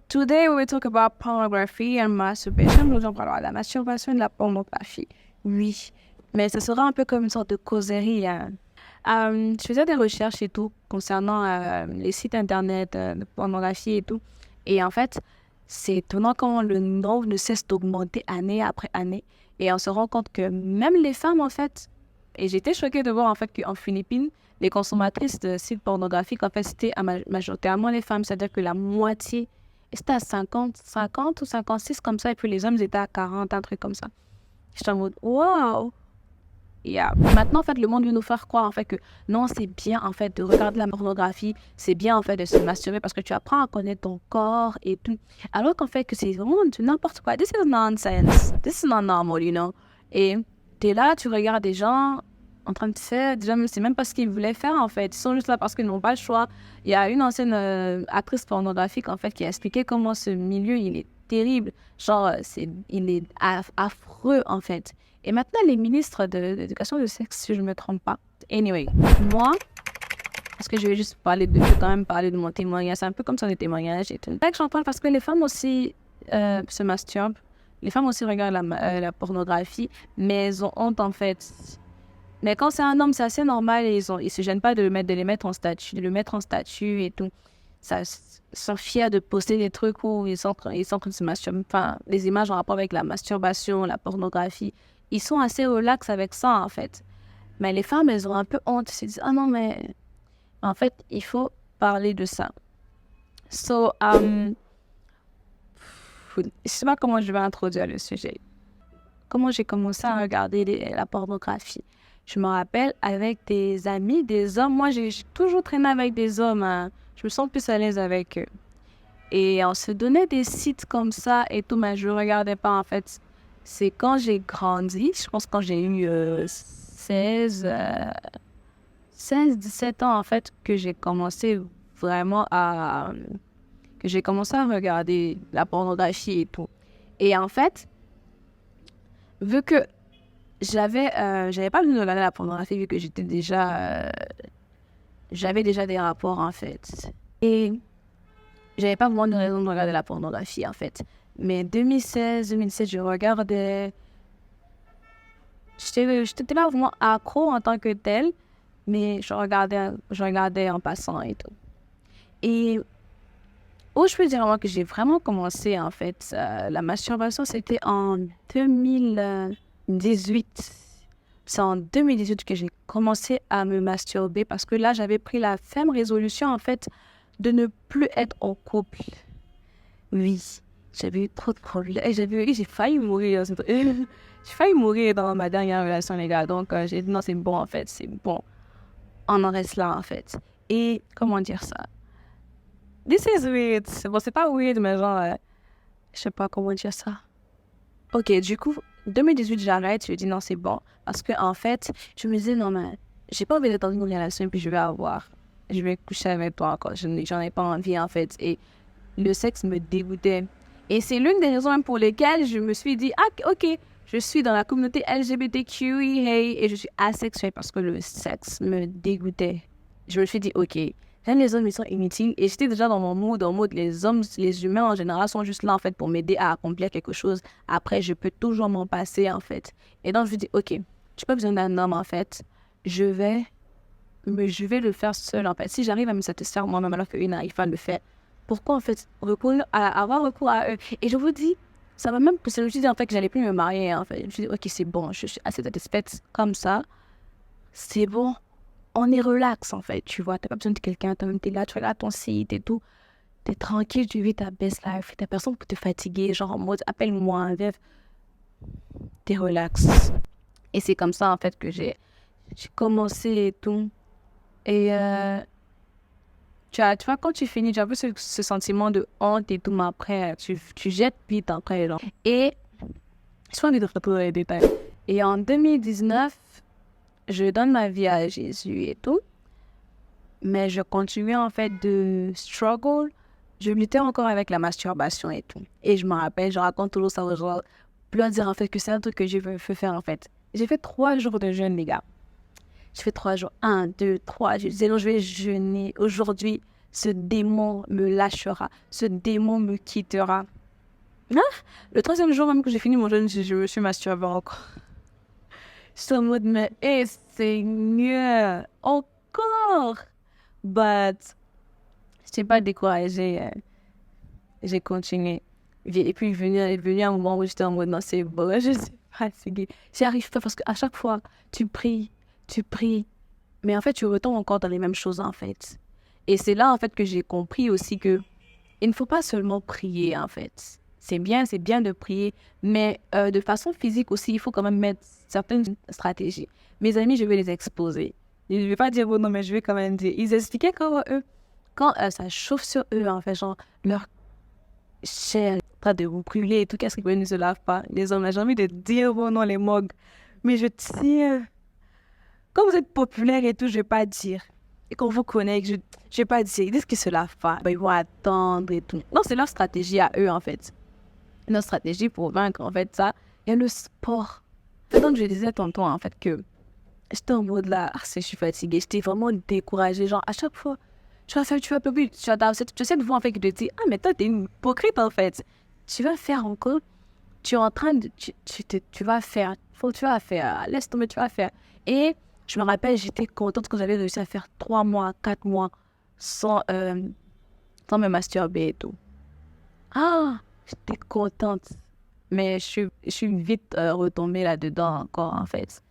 Today we will talk about pornography and masturbation. Nous allons parler de la masturbation et de la pornographie. Oui, mais ce sera un peu comme une sorte de causerie, hein. Je faisais des recherches et tout concernant les sites internet de pornographie et tout. Et en fait, c'est étonnant comment le nombre ne cesse d'augmenter année après année. Et on se rend compte que même les femmes, en fait, et j'étais choquée de voir en fait qu'en Philippines, les consommatrices de sites pornographiques, en fait, c'était majoritairement les femmes. C'est-à-dire que la moitié, c'était à 50 ou 56 comme ça. Et puis les hommes étaient à 40, un truc comme ça. J'étais en mode, wow! Yeah. Maintenant, en fait, le monde veut nous faire croire, en fait, que non, c'est bien, en fait, de regarder la pornographie. C'est bien, en fait, de se masturber parce que tu apprends à connaître ton corps et tout. Alors qu'en fait, que c'est vraiment du n'importe quoi. This is nonsense. This is not normal, you know. Et t'es là, tu regardes des gens en train de faire, déjà, c'est même pas ce qu'ils voulaient faire, en fait. Ils sont juste là parce qu'ils n'ont pas le choix. Il y a une ancienne actrice pornographique, en fait, qui a expliqué comment ce milieu, il est terrible. Genre, il est affreux, en fait. Et maintenant, les ministres de l'éducation du sexe, si je ne me trompe pas. Anyway, moi, parce que je vais juste parler je vais quand même parler de mon témoignage. C'est un peu comme ça, des témoignages et tout. C'est vrai que j'en parle parce que les femmes aussi se masturbent. Les femmes aussi regardent la pornographie, mais elles ont honte, en fait. Mais quand c'est un homme, c'est assez normal et ils se gênent pas de les mettre en statut, de le mettre en statut et tout. Ça, ils sont fiers de poster des trucs où ils sont en train de se masturber. Enfin, les images en rapport avec la masturbation, la pornographie. Ils sont assez relax avec ça, en fait. Mais les femmes, elles ont un peu honte. Elles se disent, ah non, mais en fait, il faut parler de ça. So, je sais pas comment je vais introduire le sujet. Comment j'ai commencé à regarder la pornographie. Je me rappelle avec des amis, des hommes. Moi, j'ai toujours traîné avec des hommes, hein. Je me sens plus à l'aise avec eux. Et on se donnait des sites comme ça et tout, mais je ne regardais pas, en fait. C'est quand j'ai grandi, je pense quand j'ai eu 17 ans, en fait, que j'ai commencé vraiment que j'ai commencé à regarder la pornographie et tout. Et en fait, vu que j'avais pas besoin de regarder la pornographie, vu que j'avais déjà des rapports, en fait. Et j'avais pas vraiment de raison de regarder la pornographie, en fait. Mais 2016, 2017, je regardais. J'étais pas vraiment accro en tant que tel, mais je regardais en passant et tout. Et où je peux dire moi que j'ai vraiment commencé, en fait, la masturbation, c'était en 2018. C'est en 2018 que j'ai commencé à me masturber parce que là, j'avais pris la ferme résolution, en fait, de ne plus être en couple. Oui, j'avais eu trop de problèmes. J'ai failli mourir. J'ai failli mourir dans ma dernière relation, les gars. Donc, j'ai dit non, c'est bon, en fait. C'est bon. On en reste là, en fait. Et comment dire ça? This is weird. Bon, c'est pas weird, mais genre, je sais pas comment dire ça. Ok, du coup, 2018, j'arrête. Je dis non, c'est bon. Parce que, en fait, je me disais, non, mais j'ai pas envie d'être dans une relation et puis je vais coucher avec toi encore. J'en ai pas envie, en fait. Et le sexe me dégoûtait. Et c'est l'une des raisons même pour lesquelles je me suis dit, ah, ok, je suis dans la communauté LGBTQIA et je suis asexuelle parce que le sexe me dégoûtait. Je me suis dit, ok, j'aime les hommes, ils sont inutiles. Et j'étais déjà dans mon mood, en mode, les humains en général sont juste là, en fait, pour m'aider à accomplir quelque chose. Après, je peux toujours m'en passer, en fait. Et donc, je me dis, ok, tu n'as pas besoin d'un homme, en fait. Mais je vais le faire seul, en fait. Si j'arrive à me satisfaire moi-même alors qu'eux n'arrivent pas à le faire, pourquoi, en fait, avoir recours à eux? Et je vous dis, ça va même pousser. Je me suis dit, en fait, que j'allais plus me marier, en fait. Je me suis dit, ok, c'est bon, je suis assez satisfaite comme ça. C'est bon. On est relax, en fait, tu vois. T'as pas besoin de quelqu'un, t'es là, tu regardes ton site et tout. T'es tranquille, tu vis ta best life. T'as personne pour te fatiguer, genre en mode, appelle-moi, viens. T'es relax. Et c'est comme ça, en fait, que j'ai commencé et tout. Et tu vois, quand tu finis, tu as un peu ce sentiment de honte et tout, mais après, tu jettes vite après, genre. Et, je pas envie de rentrer dans les détails. Et en 2019, je donne ma vie à Jésus et tout, mais je continuais, en fait, de struggle. Je luttais encore avec la masturbation et tout. Et je me rappelle, je raconte toujours ça aux gens, pour leur dire, en fait, que c'est un truc que je veux faire, en fait. J'ai fait 3 jours de jeûne, les gars. Je fais 3 jours. 1, 2, 3. Je disais non, je vais jeûner aujourd'hui ce démon me lâchera, ce démon me quittera. Hein? Le troisième jour même que j'ai fini mon jeûne, je me suis masturbée encore. Je suis en mode, mais Seigneur, encore! But, je n'étais pas découragée. J'ai continué. Et puis, il est venu un moment où j'étais en mode, non, c'est bon, je suis fatiguée. J'y arrive pas parce qu'à chaque fois, tu pries. Mais en fait, tu retombes encore dans les mêmes choses, en fait. Et c'est là, en fait, que j'ai compris aussi que il ne faut pas seulement prier, en fait. C'est bien de prier, mais de façon physique aussi, il faut quand même mettre certaines stratégies. Mes amis, je vais les exposer. Je ne vais pas dire, oh non, mais je vais quand même dire. Ils expliquaient comment eux, quand ça chauffe sur eux, en fait, genre, leur chair est en train de vous brûler et tout, qu'est-ce qu'ils ne se lavent pas. Les hommes, j'ai envie de dire, oh non, les mogs. Mais je tiens. Quand vous êtes populaire et tout, je ne vais pas dire. Et qu'on vous connaît, je ne vais pas dire. Ils disent qu'ils ne se lavent pas. Ben, ils vont attendre et tout. Non, c'est leur stratégie à eux, en fait. Notre stratégie pour vaincre, en fait, ça, il y a le sport. Donc, je disais tantôt, en fait, que j'étais en mode là, je suis fatiguée, j'étais vraiment découragée. Genre, à chaque fois, tu vas faire, tu vas plus, tu sais de vous, en fait, qui te dit, ah, mais toi, t'es une hypocrite, en fait. Tu vas faire encore, tu es en train de, tu vas faire, tu vas faire, laisse tomber, tu vas faire. Et je me rappelle, j'étais contente quand j'avais réussi à faire 3 mois, 4 mois sans me masturber et tout. Ah, j'étais contente. Mais je suis vite retombée là-dedans encore, en fait.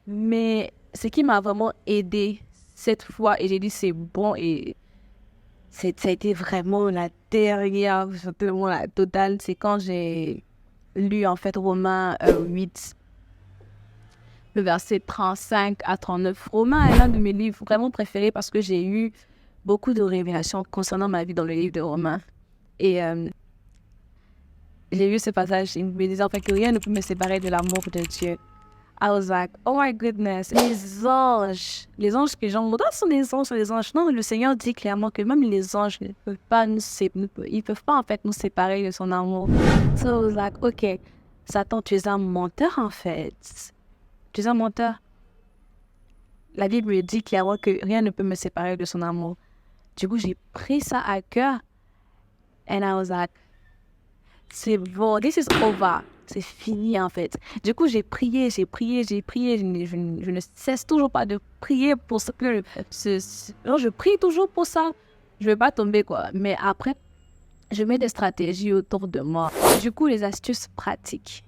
Mais ce qui m'a vraiment aidée cette fois, et j'ai dit c'est bon, et ça a été vraiment la dernière, vraiment la totale, c'est quand j'ai lu en fait Romains 8, le verset 35 à 39. Romains est l'un de mes livres vraiment préférés parce que j'ai eu beaucoup de révélations concernant ma vie dans le livre de Romains. Et j'ai lu ce passage, il me disait en fait que rien ne peut me séparer de l'amour de Dieu. I was like, oh my goodness, les anges que j'entends sont des anges. Non, le Seigneur dit clairement que même les anges ne peuvent pas ils peuvent pas en fait nous séparer de son amour. So I was like, ok, Satan, tu es un menteur en fait. Tu es un menteur. La Bible dit clairement que rien ne peut me séparer de son amour. Du coup, j'ai pris ça à cœur. And I was like, c'est bon, this is over. C'est fini, en fait. Du coup, j'ai prié. Je ne cesse toujours pas de prier pour ce que... Non, je prie toujours pour ça. Je ne vais pas tomber, quoi. Mais après, je mets des stratégies autour de moi. Du coup, les astuces pratiques.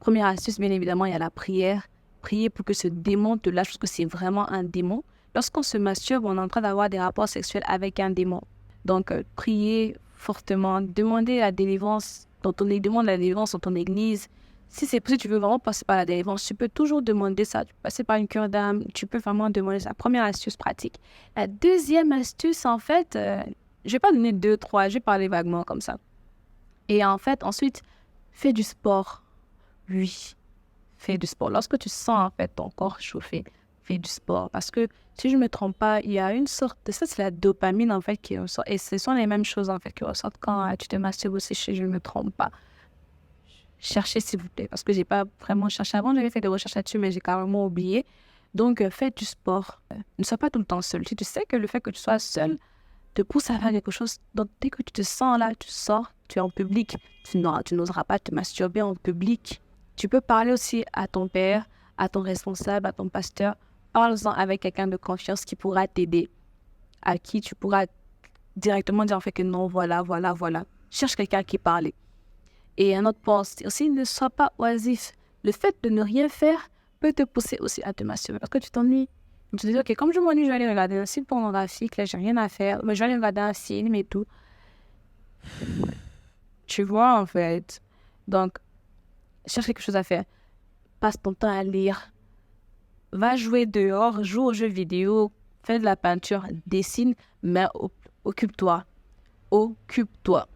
Première astuce, bien évidemment, il y a la prière. Prier pour que ce démon te lâche, parce que c'est vraiment un démon. Lorsqu'on se masturbe, on est en train d'avoir des rapports sexuels avec un démon. Donc, prier fortement, demander la délivrance demande la délivrance dans ton église. Si tu veux vraiment passer par la délivrance, tu peux toujours demander ça. Tu peux passer par une cure d'âme, tu peux vraiment demander ça. Première astuce pratique. La deuxième astuce, en fait, je vais pas donner 2, 3, je vais parler vaguement comme ça. Et en fait, ensuite, fais du sport. Oui, fais du sport. Lorsque tu sens en fait ton corps chauffer, fais du sport. Parce que si je ne me trompe pas, il y a une sorte de... Ça, c'est la dopamine en fait qui ressort. Et ce sont les mêmes choses en fait qui ressortent quand tu te masturbes aussi, je ne me trompe pas. Cherchez s'il vous plaît. Parce que je n'ai pas vraiment cherché. Avant, j'avais fait des recherches là-dessus, mais j'ai carrément oublié. Donc, fais du sport. Ne sois pas tout le temps seul. Si tu sais que le fait que tu sois seul te pousse à faire quelque chose, donc dès que tu te sens là, tu sors, tu es en public, tu n'oseras pas te masturber en public. Tu peux parler aussi à ton père, à ton responsable, à ton pasteur. Parle-en avec quelqu'un de confiance qui pourra t'aider, à qui tu pourras directement dire en fait que non, voilà. Cherche quelqu'un qui parle. Et un autre point aussi, ne sois pas oisif. Le fait de ne rien faire peut te pousser aussi à te masturber parce que tu t'ennuies. Tu te dis, ok, comme je m'ennuie, je vais aller regarder un film pornographique, là, j'ai rien à faire, mais je vais aller regarder un film et tout. Tu vois, en fait. Donc, cherche quelque chose à faire. Passe ton temps à lire. Va jouer dehors, joue aux jeux vidéo, fais de la peinture, dessine, mais occupe-toi. Occupe-toi.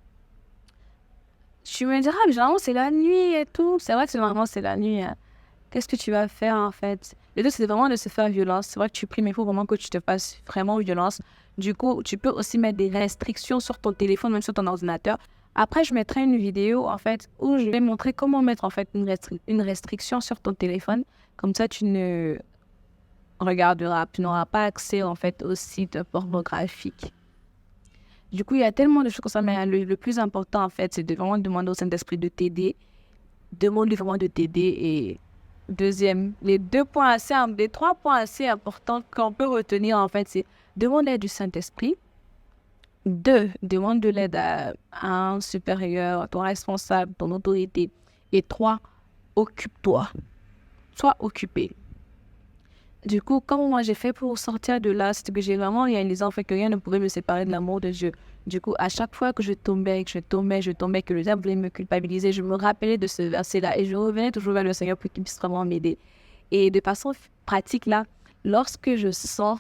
Tu me diras, mais généralement, c'est la nuit et tout. C'est vrai que généralement, c'est la nuit. Hein. Qu'est-ce que tu vas faire, en fait? Le deux, c'est vraiment de se faire violence. C'est vrai que tu pries, mais il faut vraiment que tu te fasses vraiment violence. Du coup, tu peux aussi mettre des restrictions sur ton téléphone, même sur ton ordinateur. Après, je mettrai une vidéo, en fait, où je vais montrer comment mettre, en fait, une restriction sur ton téléphone. Comme ça, tu ne regarderas, tu n'auras pas accès, en fait, aux sites pornographiques. Du coup, il y a tellement de choses comme ça, mais le plus important, en fait, c'est de vraiment demander au Saint-Esprit de t'aider. Demande-lui vraiment de t'aider. Et deuxième, les 3 points assez importants qu'on peut retenir, en fait, c'est demande l'aide du Saint-Esprit. 2, demande de l'aide à un supérieur, à ton responsable, ton autorité. Et 3, occupe-toi. Sois occupé. Du coup, comment moi j'ai fait pour sortir de là, c'est que j'ai vraiment réalisé en fait que rien ne pouvait me séparer de l'amour de Dieu. Du coup, à chaque fois que je tombais, que le diable voulait me culpabiliser, je me rappelais de ce verset-là et je revenais toujours vers le Seigneur pour qu'il puisse vraiment m'aider. Et de façon pratique là, lorsque je sens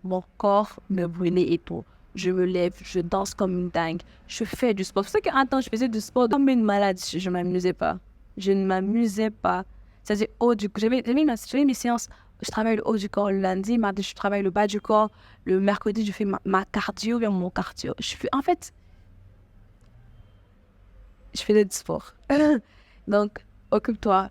mon corps me brûler et tout, je me lève, je danse comme une dingue, je fais du sport. C'est pour ça qu'un temps, je faisais du sport comme une malade, je ne m'amusais pas. Je ne m'amusais pas. C'est-à-dire, j'avais mes séances, je travaille le haut du corps le lundi, mardi, je travaille le bas du corps, le mercredi, je fais ma cardio, bien mon cardio. En fait, je faisais du sport. Donc, occupe-toi,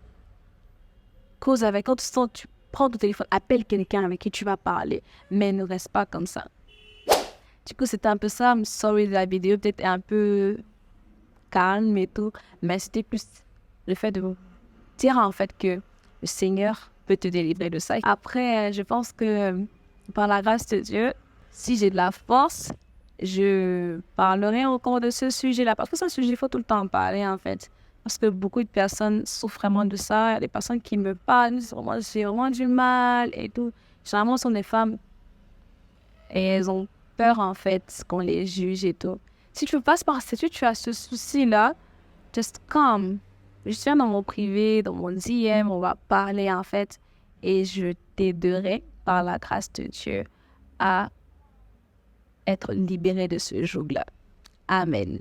cause avec. Quand tu sens, tu prends ton téléphone, appelle quelqu'un avec qui tu vas parler, mais ne reste pas comme ça. Du coup, c'était un peu ça. I'm sorry, la vidéo peut-être un peu calme et tout, mais c'était plus le fait de dire en fait que le Seigneur peut te délivrer de ça. Après, je pense que par la grâce de Dieu, si j'ai de la force, je parlerai encore de ce sujet-là. Parce que c'est un sujet, il faut tout le temps en parler en fait. Parce que beaucoup de personnes souffrent vraiment de ça. Il y a des personnes qui me parlent, j'ai vraiment du mal et tout. Généralement, ce sont des femmes et elles ont peur en fait qu'on les juge et tout. Si tu passes par cette tu as ce souci-là, just come. Je viens dans mon privé, dans mon DM, on va parler en fait. Et je t'aiderai par la grâce de Dieu à être libéré de ce joug-là. Amen.